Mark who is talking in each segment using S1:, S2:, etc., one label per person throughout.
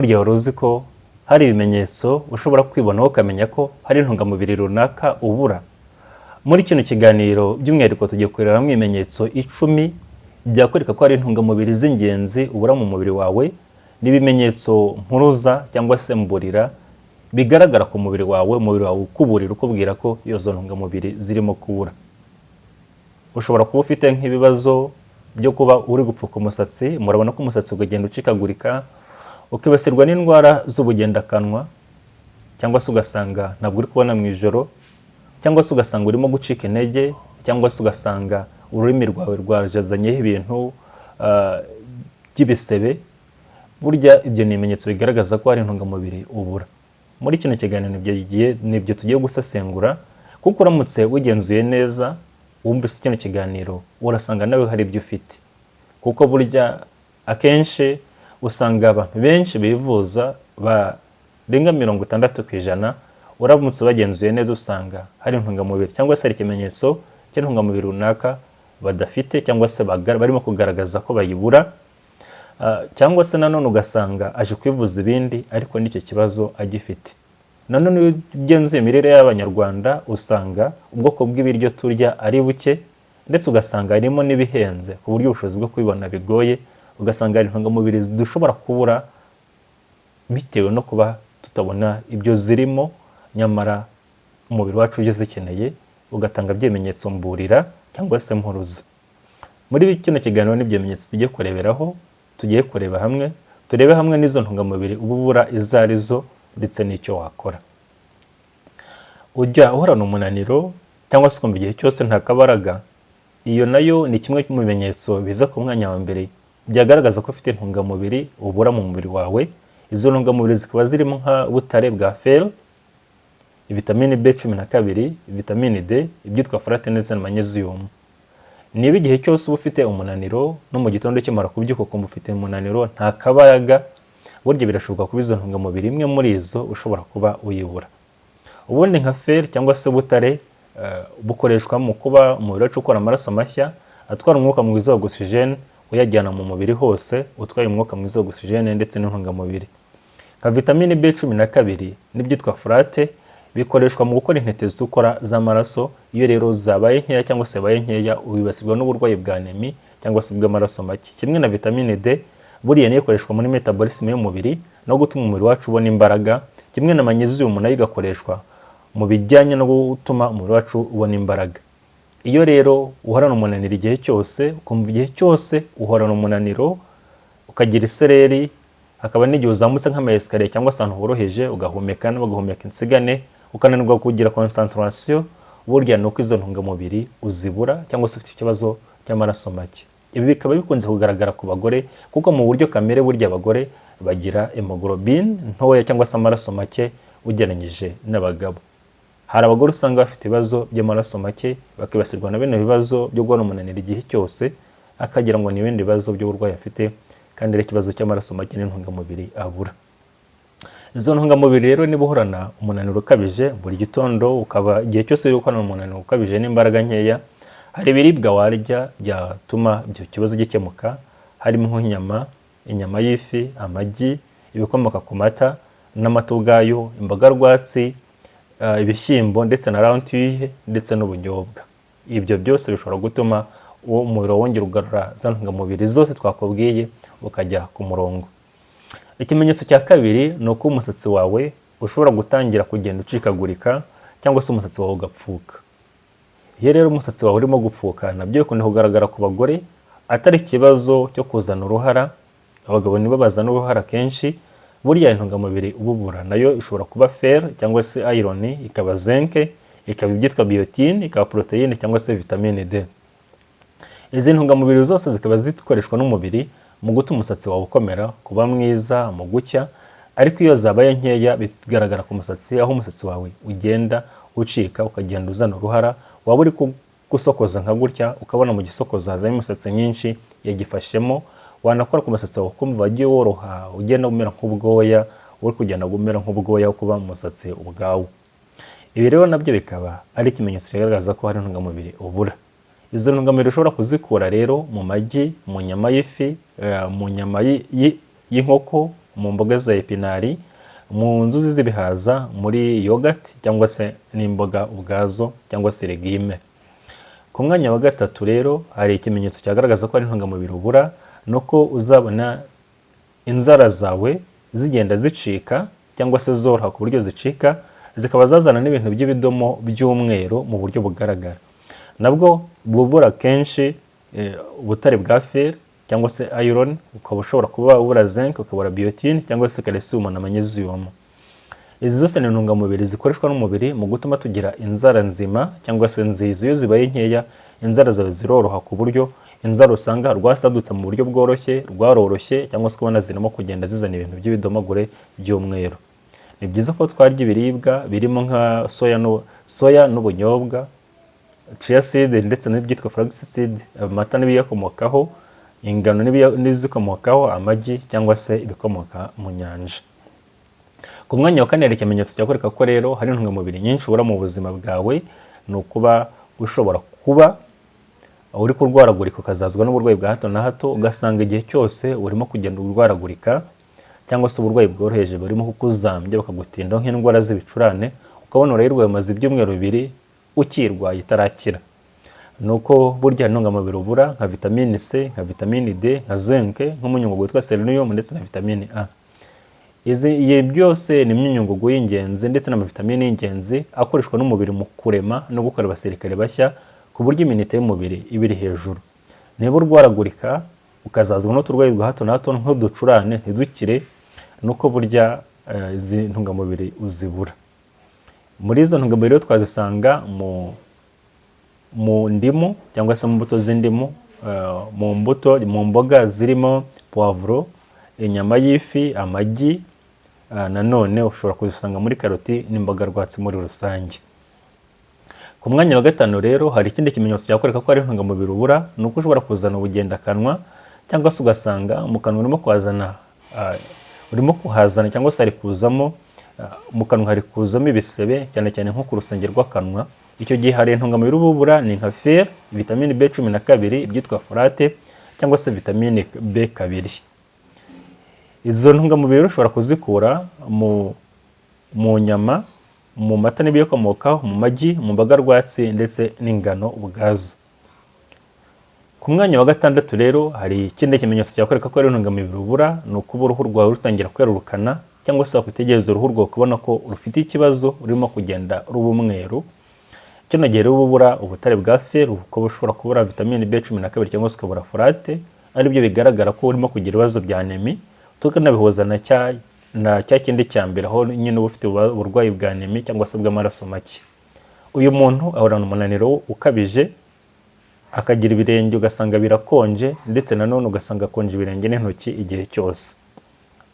S1: burya wari uzi ko hari ibimenyetso ushobora kwibonaho ukamenya ko hari intungamubiri runaka ubura? Muri kino kiganiro by'umwihariko tugiye kureberamo ibimenyetso 10 byakwereka ko hari intungamubiri z'ingenzi ubura mu mubiri wawe, n'ibimenyetso mpuruza cyangwa se mburira bigaragara ku mubiri wawe, umubiri wawe ukuburira ukubwira ko iyo zo ntungamubiri zirimo kubura. Ushobora kuba ufite nk'ibibazo byo kuba uri gupfuka umusatsi, murabona ko umusatsi ugenda ucikagurika, ukibasirwa n'indwara z'ubugendakanwa, cyangwa se ugasanga ntabwo uri kubona mu ijoro, cyangwa se ugasanga urimo gucika intege, cyangwa se ugasanga ururimi rwawe rwajazanyeho ibintu by'ibisebe. Burya ibyo ni ibimenyetso bigaragaza ko hari intungamubiri ubura. Muri kino kiganiro nibyo tugiye gusesengura, kuko uramutse wigenzuye neza wumvise kino kiganiro urasanga nawe hari ibyo ufite. Kuko burya akenshi usanga abantu benshi bivuza barenga 60%, uramutse bagenzuye neza usanga hari intungamubiri cyangwa se hari ikimenyetso cy'intungamubiri runaka badafite, cyangwa se barimo kugaragaza ko bayibura, cyangwa se nanone ugasanga aje kwivuza ibindi ariko n'icyo kibazo agifite. Nanone iyo ugenzuye imirire y'Abanyarwanda usanga ubwoko bw'ibiryo turya ari buke, ndetse ugasanga harimo n'ibihenze ku buryo ubushobozi bwo kubibona bigoye, ugasanga hari intungamubiri dushobora kubura bitewe no kuba tutabona ibyo zirimo, nyamara umubiri wacu uje zikeneye, ugatanga ibimenyetso mburira cyangwa se mpuruza. Muri kino kiganiro n'ibyo bimenyetso tugiye kureberaho, tugiye kureba hamwe, turebe hamwe n'izo ntungamubiri ubura izo arizo ndetse n'icyo wakora. Ujya uhorana umunaniro cyangwa se ukumva igihe cyose nta kabaraga, iyo nayo ni kimwe mu bimenyetso biza ku mwanya wa mbere byagaragaza ko ufite intungamubiri ubura mu mubiri wawe. Izo ntungamubiri zikaba zirimo nka butare bwa fer, vitamine B12, vitamine D, ibyitwa folate ndetse na magnesium. Niba igihe cyose uba ufite umunaniro no mu gitondo kimara kubyuka ukumva ufite umunaniro nta kabaraga, burya birashoboka kuba izo ntungamubiri imwe muri izo ushobora kuba uyibura. Ubundi nka fer cyangwa se butare bukoreshwa mu kuba umubiri wacu ukora amaraso mashya atwara umwuka mwiza wa oxygene uyajyana mu mubiri hose, utwaye umwuka mwiza wa oxygene ndetse n'intungamubiri. Nka vitamine B12 n'ibyitwa folate bikoreshwa mu gukora intete zikora z'amaraso. Iyo rero zabaye nkeya cyangwa se baye nkeya ubibasirwa n'uburwayi bwa anemi cyangwa se bw'amaraso make. Kimwe na vitamine D, buriya niyo ikoreshwa muri metabolisme y'umubiri no gutuma umubiri wacu ubona imbaraga. Kimwe na magnesium nayo igakoreshwa mu bijyanye no gutuma umubiri wacu ubona imbaraga. Iyo rero uhorana umunaniro igihe cyose, ukumva igihe cyose uhorana umunaniro, ukagira isereri, hakaba n'igihe uzamutse nk'amayesikariye cyangwa se ahantu horoheje ugahumeka n'ugahumeka insigane, ukananirwa kugira concentration, burya ni uko izo ntungamubiri uzibura cyangwa se ufite ikibazo cy'amaraso make. Ibi bikaba bikunze kugaragara ku bagore, kuko mu buryo kamere burya abagore bagira hemoglobine ntoya cyangwa se amaraso make ugereranyije n'abagabo. Hari abagore usanga bafite ibibazo by'amaraso make bakibasirwa na bino bibazo byo guhorana umunaniro igihe cyose, akagira ngo ni ibindi bibazo by'uburwayi afite, kandi ari ikibazo cy'amaraso make n'intungamubiri abura. Izo ntungamubiri rero niba uhorana umunaniro ukabije buri gitondo, ukaba igihe cyose uri guhorana umunaniro ukabije n'imbaraga nkeya, hari ibiribwa warya byatuma ibyo kibazo gikemuka, harimo nk'inyama, inyama y'ifi, amagi, ibikomoka ku mata n'amata ubwayo, imboga rwatsi, ibishyimbo ndetse na lentille ndetse n'ubunyobwa. Ibyo byose bishobora gutuma uwo umubiri wongera ugarura za ntungamubiri zose twakubwiye ukajya ku murongo. Ikimenyetso cya kabiri ni uko umusatsi wawe ushobora gutangira kugenda ucikagurika cyangwa se umusatsi wawe ugapfuka. Iyo rero umusatsi wawe urimo gupfuka, nabyo bikunda kugaragara ku bagore, atari ikibazo cyo kuzana uruhara. Abagabo nibo bazana uruhara kenshi. Buriya intungamubiri ububura nayo ishobora kuba fer cyangwa se iron, ikaba zinc, ikaba ibyitwa biotin, ikaba proteine cyangwa se vitamine D. Izi ntungamubiri zose zikaba zikoreshwa n'umubiri mu gutuma umusatsi wawe ukomera, kuba mwiza, mu gucya. Ariko iyo zabaye nkeya bigaragara ku musatsi, aho umusatsi wawe ugenda ucika ukagenda uzana uruhara. Waba uri gusokoza nka gutya, ukabona mu gisokoza hazamo imisatsi myinshi yagifashemo, wanakora ku musatsi wawe ukumva wagiye woroha, ugenda umera nk'ubwoya, uri kugenda umera nk'ubwoya kuba mu musatsi ubwawo. Ibi rero nabyo bikaba ari ikimenyetso kigaragaza ko hari intungamubiri ubura. Izo ntungamubiri ushobora kuzikura rero mu magi, mu nyama y'ifi, mu nyama y'inkoko, mu mboga za epinari, mu nzuzi z'ibihaza, muri yogurt cyangwa se n'imboga ubwazo cyangwa se legume. Ku mwanya wa gatatu rero hari ikimenyetso cyagaragaza ko ari intungamubiri ubura, nuko uzabona inzara zawe zigenda zicika cyangwa se zoroha ku buryo zicika, zikaba zazana n'ibintu by'ibidomo by'umweru mu buryo bugaragara. Nabwo bubura kenshi ubutare bwa fer cyangwa se iron, ukaba ushobora kuba ubura zinc, ukabura biotin cyangwa se calcium na magnesium. Izi zose ni intungamubiri zikoreshwa n'umubiri mu gutuma tugira inzara nzima cyangwa se nziza. Iyo zibaye nkeya, inzara zawe ziroroha ku buryo inzara usanga rwasadutse mu buryo bworoshye, rwaroroshye, cyangwa se kubona zirimo kugenda zizana ibintu by'ibidomagure by'umweru. Ni byiza ko twarya ibiribwa birimo nka soya n'ubunyobwa, chia seed ndetse n'ibyitwa flax seed, amata n'ibiyakomokaho, ingano n'ibizikomokaho, amagi cyangwa se ibikomoka mu nyanja. Ku mwanya wa kane hari ikimenyetso cyakwereka ko rero hari intungamubiri nyinshi ubura mu buzima bwawe, ni ukuba ushobora kuba uri kurwaragurika ukazazwa n'uburwayi bwa hato na hato, ugasanga igihe cyose urimo kugenda urwaragurika, cyangwa se uburwayi bworoheje burimo kukuzambya bukagutinda nk'indwara z'ibicurane, ukabona urayirwaye umaze ibyumweru 2 ukirwaye itarakira. Nuko burya intungamubiri ubura nka vitamine C, nka vitamine D, nka zinc, nk'umunyungugu witwa selenium ndetse na vitamine A. Izi byose ni imyunyungugu y'ingenzi ndetse n'amavitamine y'ingenzi akoreshwa n'umubiri mu kurema no gukora abasirikare bashya, ku buryo iminite y'umubiri ibiri hejuru. Niba urwaragurika ukazazwa n'uturwayi rwa hato na hato nk'uducurane ntidukire, nuko burya izi ntungamubiri uzibura. Muri izo ntungamubiri twazisanga mu ndimu cyangwa se mu mbuto z'indimu, mu mboga zirimo poivro, inyama y'ifi, amagi, nanone ushobora kuzisanga muri karoti n'imboga rwatsi muri rusange. Ku mwanya wa gatanu rero hari ikindi kimenyetso cyakwereka ko ari intungamubiri ubura, nuko ushobora kuzana ubugendakanwa, cyangwa se ugasanga mu kanwa urimo kuhazana cyangwa se hari kuzamo mu kanwa hari kuzamo ibisebe, cyane cyane nko ku rusenge rw'akanwa. Icyo gihe hari intungamubiri ubura ni nka fer, vitamine B12, ibyitwa folate cyangwa se vitamine B2. Izo ntungamubiri ushobora kuzikura mu nyama, mu mata n'ibiyakomokaho, mu magi, mu mboga rwatsi ndetse n'ingano ubwazo. Ku mwanya wa gatandatu rero hari ikindi kimenyetso cyakwereka ko ari intungamubiri ubura, ni ukuba uruhu rwawe rutangira kwerurukana, cyangwa se wakwitegereza uruhu rwawe ukabona ko rufite ikibazo, rurimo kugenda ruba umweru. Kino gihe rero ubura ubutare bwa fer, ukaba ushobora kubura vitamine B12 cyangwa se ukabura folate, aribyo bigaragara ko urimo kugira ibibazo bya anemi. Tukanabihuza na cya kindi cya mbere, aho nyine uba ufite uburwayi bwa anemi cyangwa se bw'amaraso make. Uyu muntu ahorana umunaniro ukabije, akagira ibirenge ugasanga birakonje, ndetse nanone ugasanga akonje ibirenge n'intoki igihe cyose.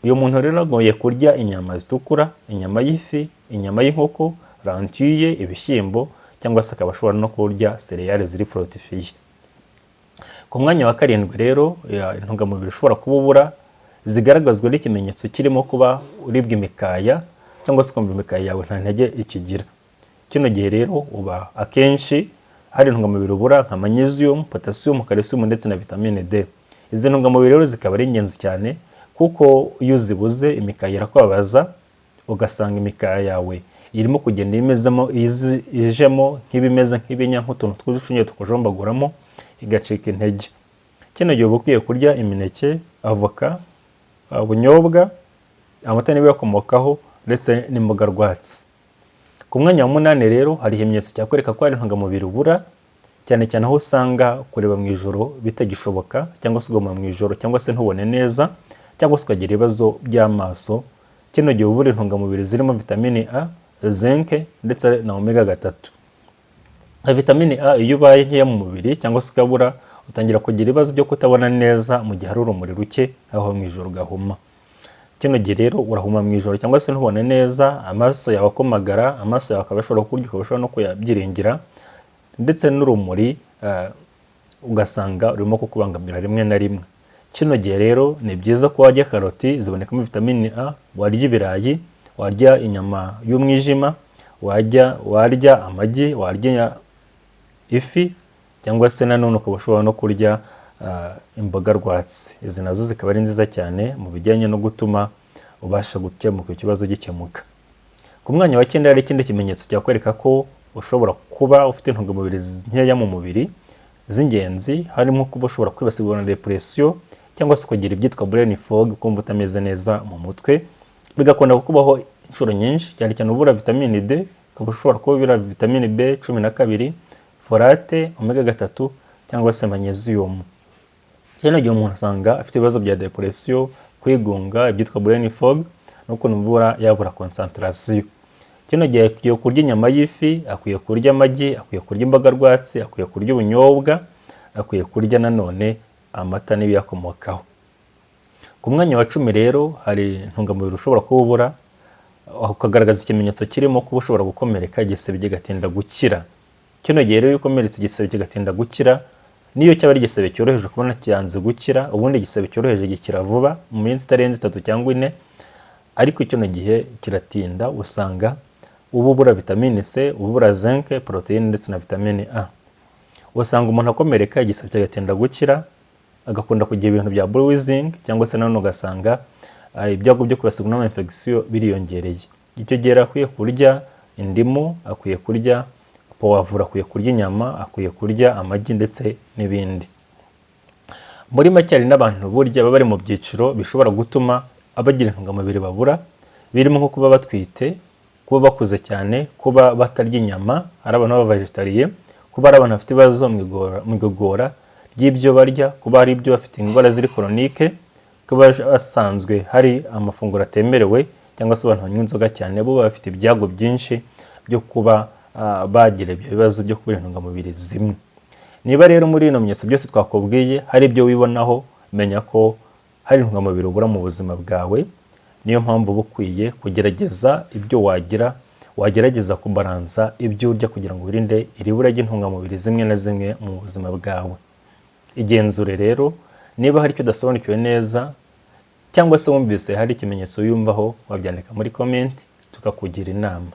S1: Uyu muntu rero agoye kurya inyama zitukura, inyama y'ifi, inyama y'inkoko, rantuye, ibishyimbo, cyangwa se akaba ashobora no kurya cereales ziri fortifiye. Ku mwanya wa karindwi rero intungamubiri ushobora kuba ubura zigaragazwa n'ikimenyetso kirimo kuba uribwa imikaya, cyangwa se kumva imikaya yawe nta ntege ikigira. Kino gihe rero uba akenshi hari intungamubiri ubura nka magnesium, potassium, calcium ndetse na vitamine D. Izi ntungamubiri rero zikaba ari ingenzi cyane, kuko iyo uzibuze imikaya irakubabaza, ugasanga imikaya yawe irimo kugenda ijemo nk'ibimeze nk'ibinya, nk'utuntu tw'udushinge tukujombaguramo, igacika intege. Kino gihe uba ukwiye kurya imineke, avoka, ubunyobwa, amata n'ibiyakomokaho ndetse n'imboga rwatsi. Ku mwanya wa 8 rero hari ikimenyetso cyakwereka ko hari intungamubiri ubura, cyane cyane aho usanga kureba mu ijoro bitagishoboka, cyangwa se uguma mu ijoro cyangwa se ntubone neza, cyangwa se ukagira ibibazo by'amaso. Kino gihe ubura intungamubiri zirimo vitamine A, zinc ndetse na omega 3. Vitamine A iyo ubaye nkeya mu mubiri cyangwa se ukabura, utangira kugira ibibazo byo kutabona neza mu gihe hari urumuri ruke, aho mu ijoro gahuma. Kino gihe rero urahuma mu ijoro cyangwa se ntubone neza, amaso yawe akomagara, amaso yawe akaba ashobora kurya, ukaba ushobora no kuyabyiringira, ndetse n'urumuri ugasanga urimo kukubangamira rimwe na rimwe. Kino gihe rero ni byiza ko warya karoti zibonekamo vitamine A, warya ibirayi, warya inyama y'umwijima, warya amagi, warya ifi, cyangwa se nanone ukaba ushobora no kurya imboga rwatsi. Izi nazo zikaba ari nziza cyane mu bijyanye no gutuma ubasha gukemuka ikibazo gikemuka. Ku mwanya wa 9 hari ikindi kimenyetso cyakwereka ko ushobora kuba ufite intungamubiri nkeya mu mubiri z'ingenzi, harimo kuba ushobora kwibasirwa na depression cyangwa se kugira ibyitwa brain fog, kumva utameze neza mu mutwe. Bigakunda kubaho inshuro nyinshi, cyane cyane ubura vitamine D, ukaba ushobora kuba ubura vitamine B12, folate, omega 3 cyangwa se magnesium. Kino gihe umuntu asanga afite ibibazo bya depression, kwigunga, ibyitwa brain fog no kunubura yabura concentration. Kino gihe akwiye kurya inyama y'ifi, akwiye kurya amagi, akwiye kurya imboga rwatsi, akwiye kurya ubunyobwa, akwiye kurya nanone amata n'ibiyakomokaho. Ku mwanya wa 10 rero hari intungamubiri ushobora kubura, ukagaragaza ikimenyetso kirimo kuba ushobora gukomereka igisebe kigatinda gukira. Kino gihe rero ukomeretse igisebe kigatinda gukira, niyo cyaba ari igisebe cyoroheje kubona cyanze gukira, ubundi igisebe cyoroheje gikira vuba mu minsi itarenze 3 cyangwa 4, ariko kino gihe kiratinda, usanga ubura vitamine C, ubura zinc, proteine ndetse na vitamine A. Usanga umuntu akomereka igisebe kigatinda gukira, agakunda kugira ibintu bya bruising cyangwa se nanone ugasanga ibyago byo kwibasirwa n'ama infection biriyongereye. Icyo gihe akwiye kurya indimu, akwiye kurya poivre, akwiye kurya inyama, akwiye kurya amagi ndetse n'ibindi. Muri make hari n'abantu burya baba bari mu byiciro bishobora gutuma abagira intungamubiri babura, birimo nko kuba batwite, kuba bakuze cyane, kuba batarya inyama, ari abantu baba vegetarian, kuba ari abantu bafite ibibazo mu igogora ry'ibyo barya, kuba hari ibyo bafite indwara ziri chronique, kuba basanzwe hari amafunguro atemerewe, cyangwa se abantu banywa inzoga cyane, bo bafite ibyago byinshi byo kuba bagira ibyo bibazo byo kubura intungamubiri zimwe. Niba rero muri ino bimenyetso byose twakubwiye hari ibyo wibonaho, menya ko hari intungamubiri ubura mu buzima bwawe. Niyo mpamvu bukwiye kugerageza ibyo wagerageza kubaranza ibyo urya kugira ngo wirinde iribura ry'intungamubiri zimwe na zimwe mu buzima bwawe. Igenzure rero, niba hari icyo udasobanukiwe neza cyangwa se wumvise hari ikimenyetso yumvaho, wabyandika muri comment tukakugira inama.